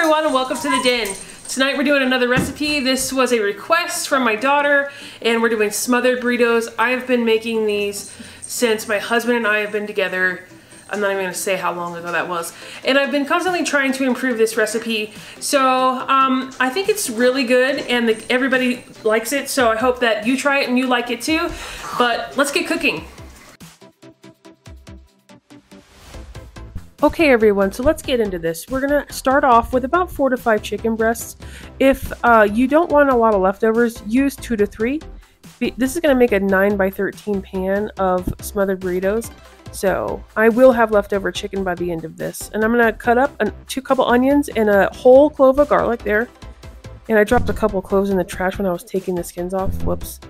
everyone and welcome to the den. Tonight we're doing another recipe. This was a request from my daughter and we're doing smothered burritos. I've been making these since my husband and I have been together. I'm not even going to say how long ago that was. And I've been constantly trying to improve this recipe. So I think it's really good and everybody likes it. So I hope that you try it and you like it too. But let's get cooking. Okay everyone, so let's get into this. We're gonna start off with about 4 to 5 chicken breasts. If you don't want a lot of leftovers, use 2 to 3. This is gonna make a 9 by 13 pan of smothered burritos. So I will have leftover chicken by the end of this. And I'm gonna cut up 2 couple onions and a whole clove of garlic there. And I dropped a couple cloves in the trash when I was taking the skins off, whoops.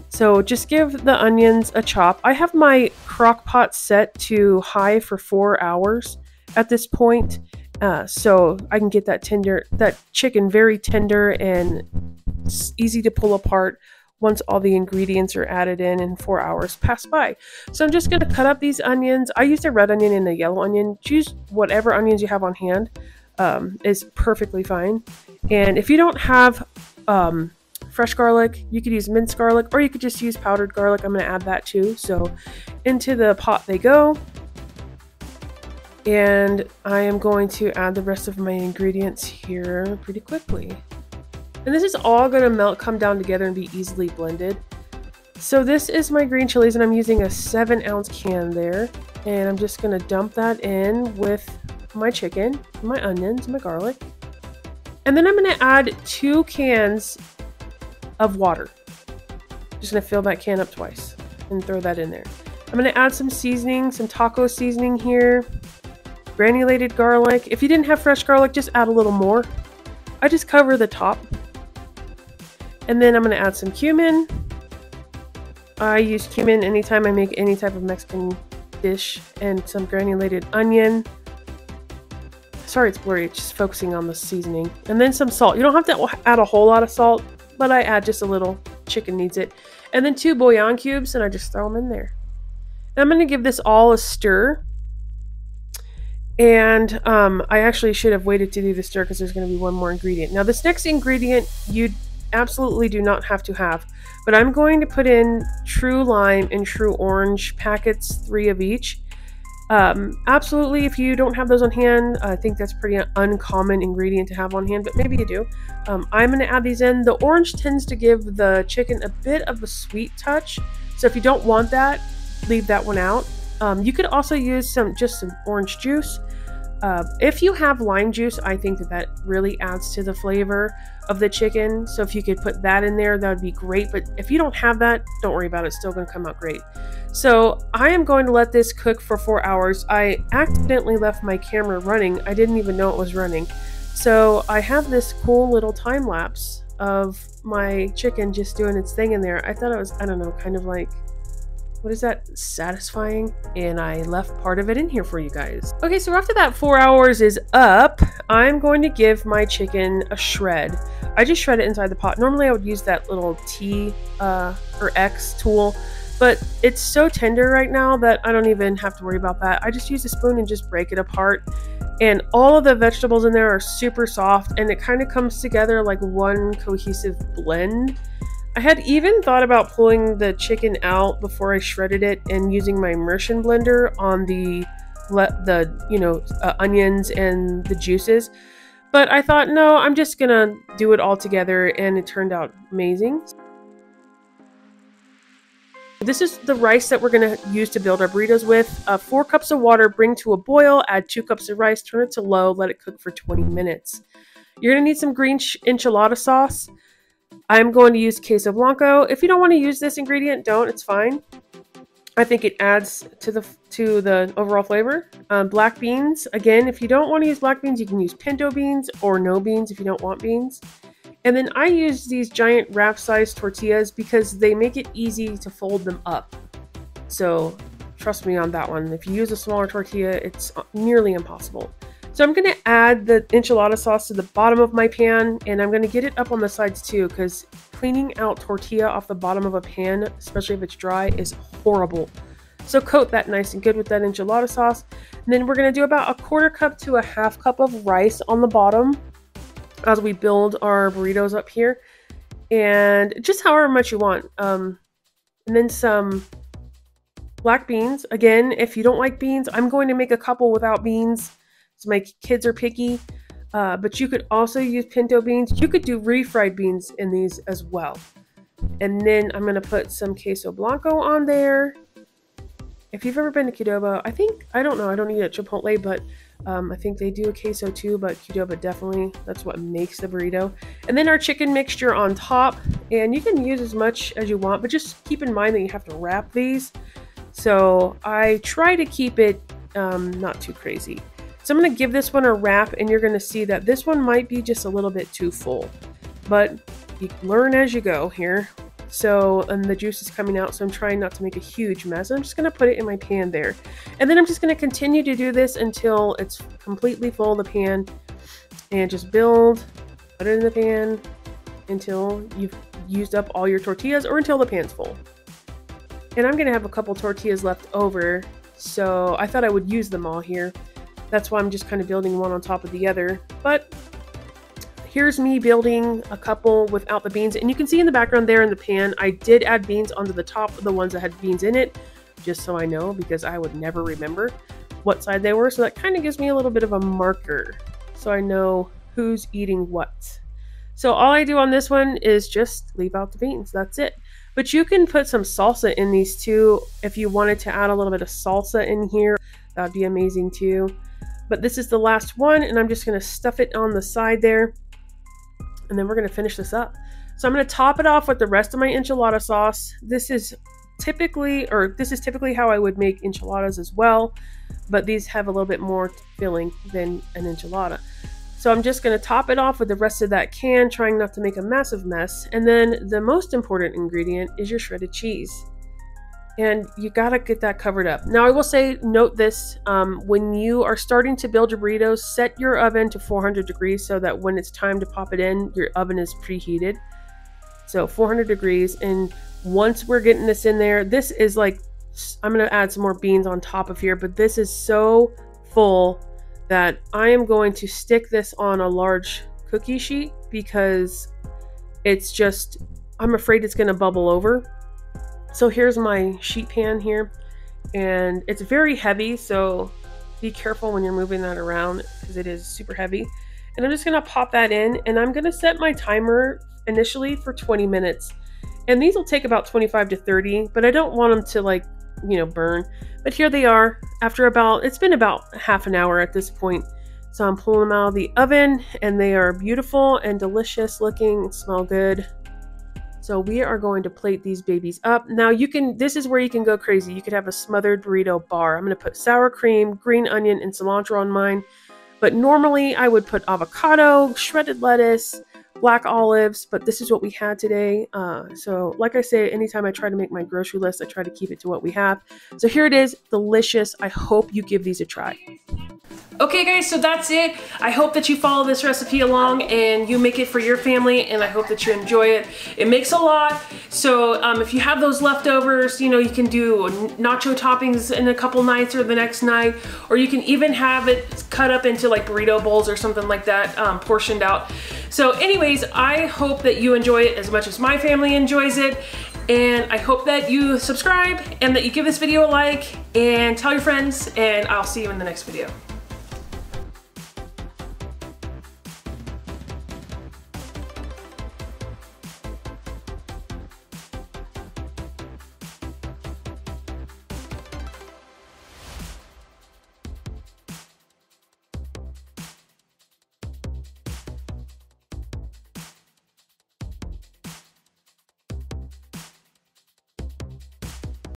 So just give the onions a chop. I have my crock pot set to high for 4 hours at this point, so I can get that chicken very tender and easy to pull apart once all the ingredients are added in and 4 hours pass by. So I'm just going to cut up these onions. I used a red onion and a yellow onion. Choose whatever onions you have on hand is perfectly fine. And if you don't have fresh garlic, you could use minced garlic, or you could just use powdered garlic. I'm going to add that too. So into the pot they go, and I am going to add the rest of my ingredients here pretty quickly. And this is all going to come down together and be easily blended. So this is my green chilies, and I'm using a 7-ounce can there, and I'm just going to dump that in with my chicken, my onions, my garlic, and then I'm going to add 2 cans of water. Just gonna fill that can up twice and throw that in there. I'm gonna add some seasoning, some taco seasoning here, granulated garlic. If you didn't have fresh garlic, just add a little more. I just cover the top. And then I'm gonna add some cumin. I use cumin anytime I make any type of Mexican dish, and some granulated onion. Sorry it's blurry, it's just focusing on the seasoning. And then some salt. You don't have to add a whole lot of salt, but I add just a little. Chicken needs it. And then 2 bouillon cubes, and I just throw them in there. And I'm going to give this all a stir. And I actually should have waited to do the stir because there's going to be one more ingredient. Now this next ingredient you absolutely do not have to have, but I'm going to put in true lime and true orange packets, 3 of each. Absolutely, if you don't have those on hand, I think that's pretty uncommon ingredient to have on hand, but maybe you do. I'm going to add these in. The orange tends to give the chicken a bit of a sweet touch, so if you don't want that, leave that one out. You could also use just some orange juice. If you have lime juice, I think that really adds to the flavor of the chicken, so if you could put that in there, that would be great. But if you don't have that, don't worry about it, it's still going to come out great. So I am going to let this cook for 4 hours. I accidentally left my camera running. I didn't even know it was running. So I have this cool little time lapse of my chicken just doing its thing in there. I thought it was, I don't know, kind of like, what is that, satisfying? And I left part of it in here for you guys. Okay, so after that 4 hours is up, I'm going to give my chicken a shred. I just shred it inside the pot. Normally I would use that little T or X tool, but it's so tender right now that I don't even have to worry about that. I just use a spoon and just break it apart. And all of the vegetables in there are super soft, and it kind of comes together like one cohesive blend. I had even thought about pulling the chicken out before I shredded it and using my immersion blender on the onions and the juices. But I thought, no, I'm just gonna do it all together, and it turned out amazing. This is the rice that we're gonna use to build our burritos with. 4 cups of water, bring to a boil, add 2 cups of rice, turn it to low, let it cook for 20 minutes. You're gonna need some green enchilada sauce. I'm going to use queso blanco. If you don't want to use this ingredient, don't. It's fine. I think it adds to the overall flavor. Black beans. Again, if you don't want to use black beans, you can use pinto beans or no beans if you don't want beans. And then I use these giant wrap-sized tortillas because they make it easy to fold them up. So trust me on that one. If you use a smaller tortilla, it's nearly impossible. So I'm going to add the enchilada sauce to the bottom of my pan, and I'm going to get it up on the sides too, because cleaning out tortilla off the bottom of a pan, especially if it's dry, is horrible. So coat that nice and good with that enchilada sauce. And then we're going to do about a 1/4 cup to a 1/2 cup of rice on the bottom as we build our burritos up here. And just however much you want. And then some black beans. Again, if you don't like beans, I'm going to make a couple without beans. So my kids are picky. But you could also use pinto beans. You could do refried beans in these as well. And then I'm going to put some queso blanco on there. If you've ever been to Qdoba, I don't know, I don't eat at Chipotle, but I think they do a queso too, but Qdoba definitely, that's what makes the burrito. And then our chicken mixture on top, and you can use as much as you want, but just keep in mind that you have to wrap these. So I try to keep it not too crazy. So I'm going to give this one a wrap, and you're going to see that this one might be just a little bit too full, but you learn as you go here. So, and the juice is coming out, so I'm trying not to make a huge mess. I'm just going to put it in my pan there. And then I'm just going to continue to do this until it's completely full, the pan, and just build, put it in the pan until you've used up all your tortillas or until the pan's full. And I'm going to have a couple tortillas left over, so I thought I would use them all here. That's why I'm just kind of building one on top of the other. But here's me building a couple without the beans. And you can see in the background there in the pan, I did add beans onto the top of the ones that had beans in it, just so I know, because I would never remember what side they were. So that kind of gives me a little bit of a marker, so I know who's eating what. So all I do on this one is just leave out the beans. That's it. But you can put some salsa in these too. If you wanted to add a little bit of salsa in here, that'd be amazing too. But this is the last one, and I'm just going to stuff it on the side there. And then we're going to finish this up. So I'm going to top it off with the rest of my enchilada sauce. This is typically how I would make enchiladas as well, but these have a little bit more filling than an enchilada. So I'm just going to top it off with the rest of that can, trying not to make a massive mess. And then the most important ingredient is your shredded cheese. And you gotta get that covered up. Now I will say, note this, when you are starting to build your burritos, set your oven to 400 degrees so that when it's time to pop it in, your oven is preheated. So 400 degrees, and once we're getting this in there, this is like, I'm gonna add some more beans on top of here, but this is so full that I am going to stick this on a large cookie sheet because it's just, I'm afraid it's gonna bubble over. So here's my sheet pan here, and it's very heavy, so be careful when you're moving that around because it is super heavy. And I'm just going to pop that in, and I'm going to set my timer initially for 20 minutes. And these will take about 25 to 30, but I don't want them to, like, you know, burn. But here they are after it's been about half an hour at this point. So I'm pulling them out of the oven, and they are beautiful and delicious looking, smell good. So we are going to plate these babies up. Now this is where you can go crazy. You could have a smothered burrito bar. I'm going to put sour cream, green onion, and cilantro on mine. But normally I would put avocado, shredded lettuce, black olives, but this is what we had today. So like I say, anytime I try to make my grocery list, I try to keep it to what we have. So here it is, delicious. I hope you give these a try. Okay guys, so that's it. I hope that you follow this recipe along and you make it for your family, and I hope that you enjoy it. It makes a lot, so if you have those leftovers, you know, you can do nacho toppings in a couple nights or the next night, or you can even have it cut up into like burrito bowls or something like that, portioned out. So anyways, I hope that you enjoy it as much as my family enjoys it. And I hope that you subscribe and that you give this video a like and tell your friends, and I'll see you in the next video.